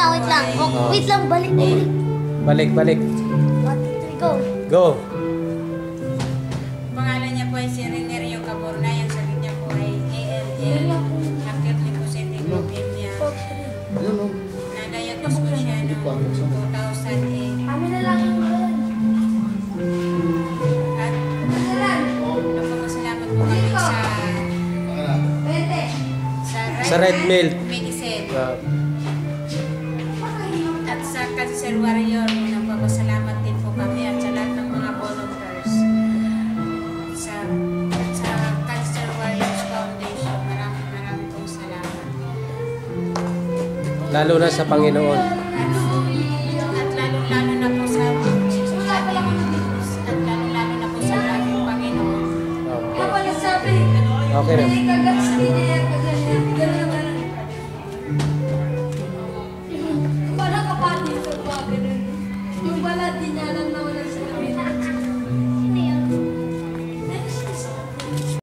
wait lang. Oh, wait lang, balik. Balik. 1, 2, 3, go. Go. Pangalan niya po ay si Renerio Caborna. Yung sabi niya po ay ALL. Acute leukocytic leukemia. Na-diagnose ko siya noong 2008. Kami na lang yung At nagpapasalamat po kami Sa Red Milk Medicine. Ah, At sa Cancer Warrior, nagpapasalamat din po kami at sa lahat ng mga volunteers. Sa Cancer Warriors Foundation, maraming pong salamat. lalo na sa Panginoon. At lalong-lalo na po sa ating Panginoon. Okay na. Yung balat